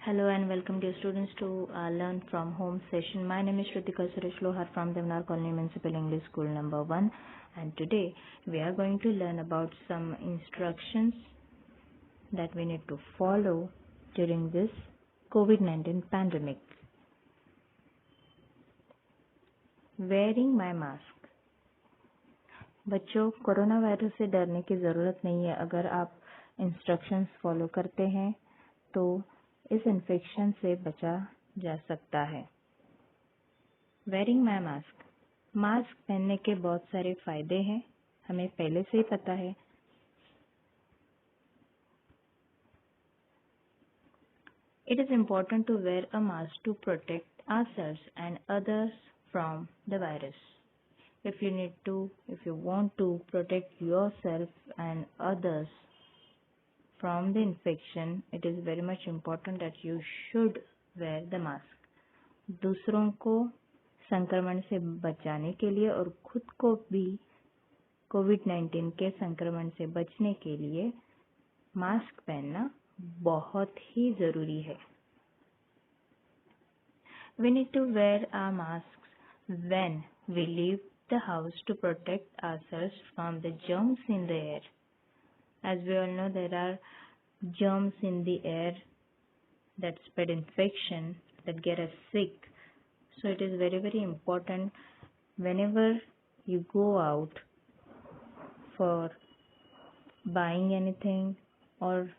Hello and welcome dear students to Learn from Home session. My name is Shrutika Suresh Lohar from Devanar Colony Municipal English School number 1, and today we are going to learn about some instructions that we need to follow during this COVID-19 pandemic. Wearing my mask. बच्चों, corona virus से डरने की ज़रूरत नहीं है। अगर आप instructions follow करते हैं तो इस इन्फेक्शन से बचा जा सकता है। वेयरिंग माई मास्क। मास्क पहनने के बहुत सारे फायदे हैं, हमें पहले से ही पता है। It is important to wear a mask to protect ourselves and others from the virus. If you want to protect yourself and others from the infection, it is very much important that you should wear the mask. दूसरों को संक्रमण से बचाने के लिए और खुद को भी कोविड-19 के संक्रमण से बचने के लिए मास्क पहनना बहुत ही जरूरी है। We need to wear our masks when we leave the house to protect ourselves from the germs in the air. As we all know, there are germs in the air that spread infection, that get us sick. So it is very, very important whenever you go out for buying anything or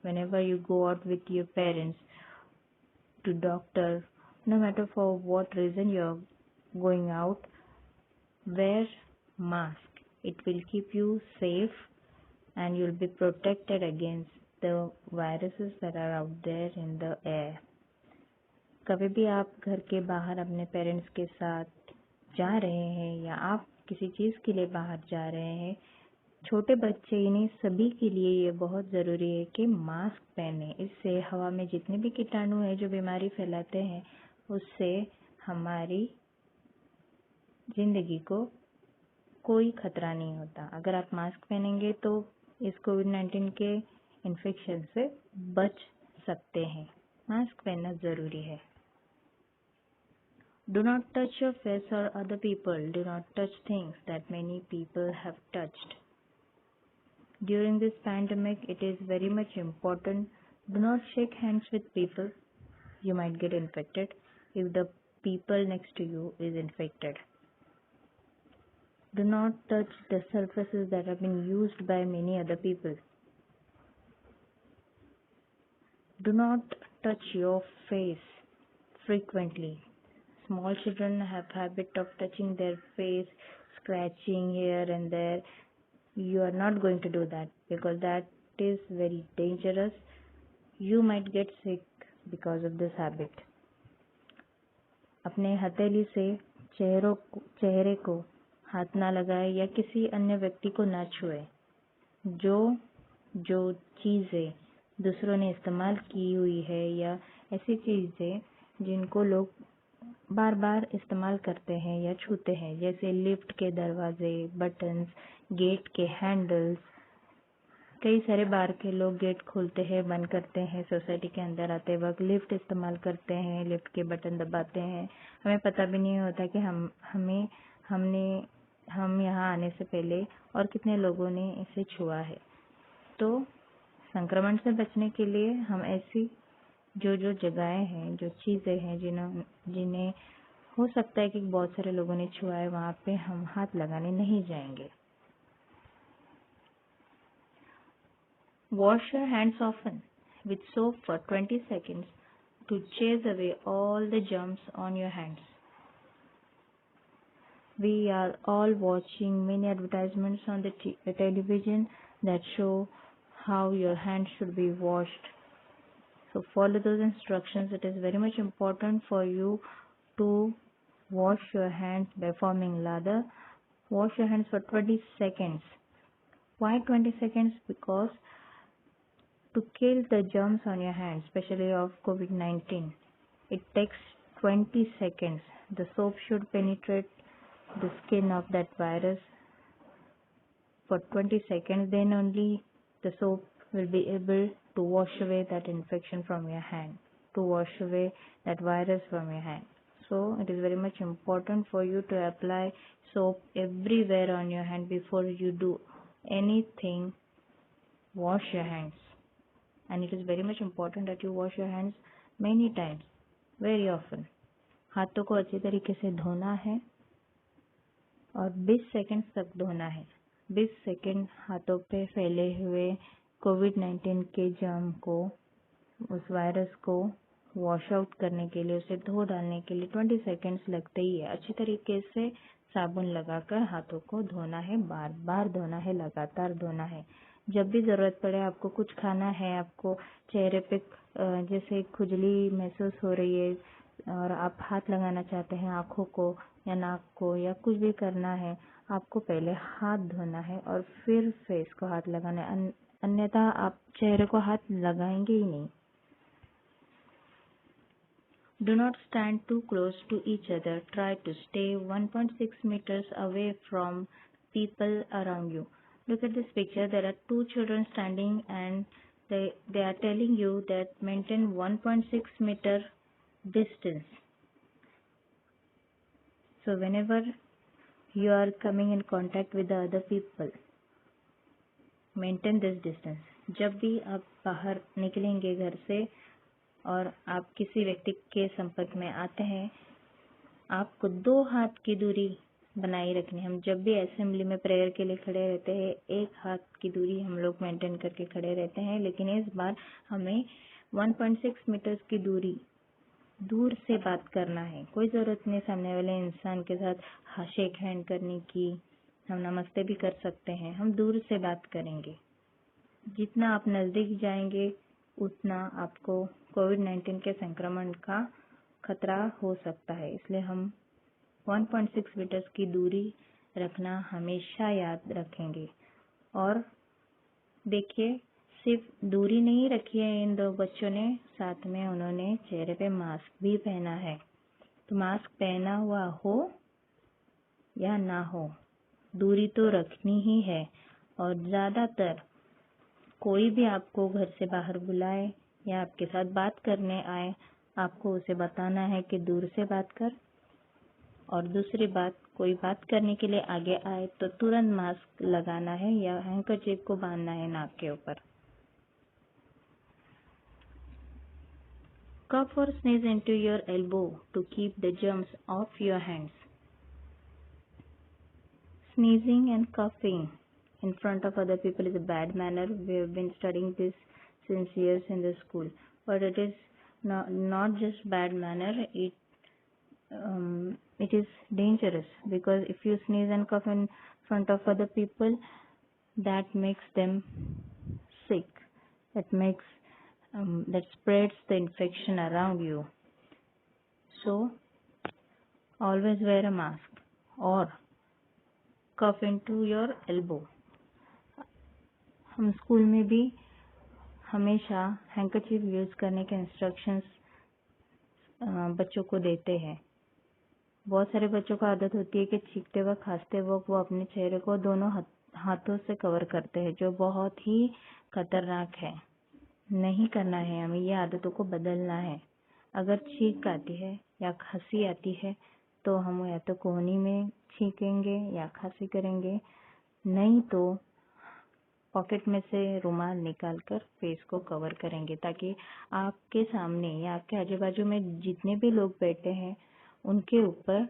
whenever you go out with your parents to doctor, no matter for what reason you're going out, wear mask. It will keep you safe and you'll be protected against the viruses that are out there in the air. कभी भी आप घर के बाहर अपने parents के साथ जा रहे हैं या आप किसी चीज़ के लिए बाहर जा रहे हैं, छोटे बच्चे इन्हीं सभी के लिए ये बहुत ज़रूरी है कि मास्क पहने। इससे हवा में जितने भी कीटाणु हैं जो बीमारी फैलाते हैं, उससे हमारी ज़िंदगी को कोई खतरा नहीं होता। अगर आप मास्क पहनेंगे तो इस कोविड-19 के इन्फेक्शन से बच सकते हैं। मास्क पहनना ज़रूरी है। Do not touch your face or other people. Do not touch things that many people have touched. During this pandemic, it is very much important. Do not shake hands with people. You might get infected if the people next to you is infected. Do not touch the surfaces that have been used by many other people. Do not touch your face frequently. Small children have habit of touching their face, scratching here and there. You are not going to do that because that is very dangerous. You might get sick because of this habit. अपने हथेली से चेहरे को हाथ ना लगाए या किसी अन्य व्यक्ति को ना छुए। जो चीज़ें दूसरों ने इस्तेमाल की हुई है या ऐसी चीज़ें जिनको लोग बार बार इस्तेमाल करते हैं या छूते हैं, जैसे लिफ्ट के दरवाजे, बटन्स, गेट के हैंडल्स। कई सारे बार के लोग गेट खोलते हैं, बंद करते हैं, सोसाइटी के अंदर आते वक्त लिफ्ट इस्तेमाल करते हैं, लिफ्ट के बटन दबाते हैं। हमें पता भी नहीं होता कि हम यहाँ आने से पहले और कितने लोगों ने इसे छुआ है। तो संक्रमण से बचने के लिए हम ऐसी जो जगहें हैं, जो चीज़ें हैं जिन्हें हो सकता है कि बहुत सारे लोगों ने छुआ है, वहाँ पे हम हाथ लगाने नहीं जाएंगे। Wash your hands often with soap for 20 seconds to chase away all the germs on your hands. We are all watching many advertisements on the television that show how your hands should be washed. So follow those instructions. It is very much important for you to wash your hands by forming lather. Wash your hands for 20 seconds. Why 20 seconds? Because to kill the germs on your hands, especially of COVID-19, it takes 20 seconds. The soap should penetrate the skin of that virus for 20 seconds. Then only the soap will be able to wash away that infection from your hand. to wash away that virus from your hand. So it is very much important for you to apply soap everywhere on your hand before you do anything. Wash your hands, and it is very much important that you wash your hands many times, very often. हाथों को अच्छी तरीके से धोना है और 20 second तक धोना है। 20 सेकंड हाथों पे फैले हुए कोविड-19 के जर्म को, उस वायरस को वॉश आउट करने के लिए, उसे धो डालने के लिए 20 सेकंड्स लगते ही है। अच्छी तरीके से साबुन लगाकर हाथों को धोना है, बार बार धोना है, लगातार धोना है। जब भी ज़रूरत पड़े, आपको कुछ खाना है, आपको चेहरे पे जैसे खुजली महसूस हो रही है और आप हाथ लगाना चाहते हैं आँखों को या नाक को या कुछ भी करना है, आपको पहले हाथ धोना है और फिर फेस को हाथ लगाना है, अन्यथा आप चेहरे को हाथ लगाएंगे ही नहीं। Do not stand too close to each other. Try to stay 1.6 meters away from people around you. Look at this picture. There are two children standing and they are telling you that maintain 1.6 meter distance. So whenever you are coming in contact with the other people, maintain this distance. जब भी आप बाहर निकलेंगे घर से और आप किसी व्यक्ति के संपर्क में आते हैं, आपको 2 हाथ की दूरी बनाए रखनी है। हम जब भी असेंबली में प्रेयर के लिए खड़े रहते हैं, 1 हाथ की दूरी हम लोग मेंटेन करके खड़े रहते हैं, लेकिन इस बार हमें 1.6 मीटर्स की दूरी दूर से बात करना है। कोई ज़रूरत नहीं सामने वाले इंसान के साथ शेक हैंड करने की, हम नमस्ते भी कर सकते हैं, हम दूर से बात करेंगे। जितना आप नज़दीक जाएंगे उतना आपको कोविड-19 के संक्रमण का खतरा हो सकता है, इसलिए हम 1.6 मीटर्स की दूरी रखना हमेशा याद रखेंगे। और देखिए, सिर्फ दूरी नहीं रखी है इन 2 बच्चों ने, साथ में उन्होंने चेहरे पे मास्क भी पहना है। तो मास्क पहना हुआ हो या ना हो, दूरी तो रखनी ही है। और ज़्यादातर कोई भी आपको घर से बाहर बुलाए या आपके साथ बात करने आए, आपको उसे बताना है कि दूर से बात कर। और दूसरी बात, कोई बात करने के लिए आगे आए तो तुरंत मास्क लगाना है या हैंकरचीफ को बांधना है नाक के ऊपर। Cough or sneeze into your elbow to keep the germs off your hands. Sneezing and coughing in front of other people is a bad manner. We have been studying this since years in the school, but it is not just bad manner. It is dangerous, because if you sneeze and cough in front of other people, that makes them sick. That spreads the infection around you. So always wear a mask or cough into your elbow. हम school में भी हमेशा handkerchief use करने के instructions बच्चों को देते हैं। बहुत सारे बच्चों को आदत होती है कि छींकते वक्त, खांसते वक्त वो अपने चेहरे को दोनों हाथों से कवर करते हैं, जो बहुत ही खतरनाक है। नहीं करना है, हमें ये आदतों को बदलना है। अगर छींक आती है या खांसी आती है तो हम या तो कोहनी में छींकेंगे या खांसी करेंगे, नहीं तो पॉकेट में से रुमाल निकालकर फेस को कवर करेंगे, ताकि आपके सामने या आपके आजू बाजू में जितने भी लोग बैठे हैं उनके ऊपर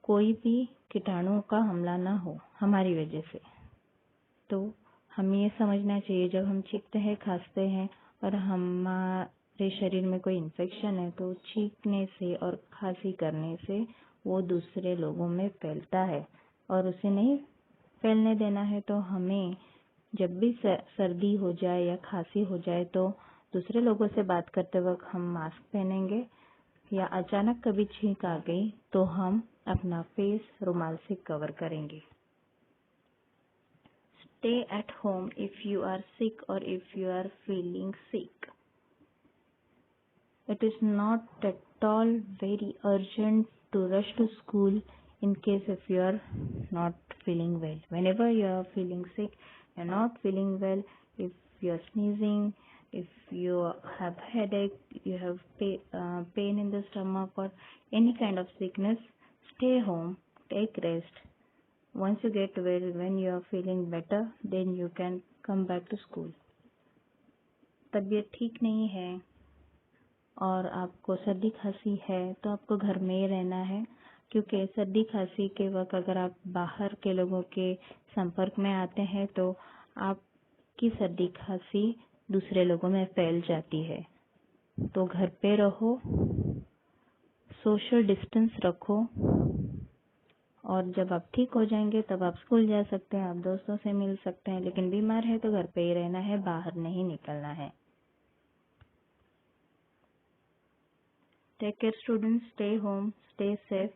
कोई भी कीटाणुओं का हमला ना हो हमारी वजह से। तो हमें ये समझना चाहिए, जब हम छींकते हैं, खांसते हैं और हमारे शरीर में कोई इन्फेक्शन है, तो छींकने से और खांसी करने से वो दूसरे लोगों में फैलता है और उसे नहीं फैलने देना है। तो हमें जब भी सर्दी हो जाए या खांसी हो जाए तो दूसरे लोगों से बात करते वक्त हम मास्क पहनेंगे, या अचानक कभी छींक आ गई तो हम अपना फेस रुमाल से कवर करेंगे। Stay at home if you are sick or if you are feeling sick. It is not at all very urgent to rush to school in case if you are not feeling well. Whenever you are feeling sick, you are not feeling well, if you are sneezing, if you have headache, you have pain in the stomach or any kind of sickness, stay home, take rest. Once you get well, when you are feeling better, then you can come back to school. तबीयत ठीक नहीं है और आपको सर्दी खांसी है तो आपको घर में ही रहना है, क्योंकि सर्दी खांसी के वक्त अगर आप बाहर के लोगों के संपर्क में आते हैं तो आपकी सर्दी खांसी दूसरे लोगों में फैल जाती है। तो घर पे रहो, सोशल डिस्टेंस रखो और जब आप ठीक हो जाएंगे तब आप स्कूल जा सकते हैं, आप दोस्तों से मिल सकते हैं, लेकिन बीमार है तो घर पे ही रहना है, बाहर नहीं निकलना है। Take care students, stay home, stay safe.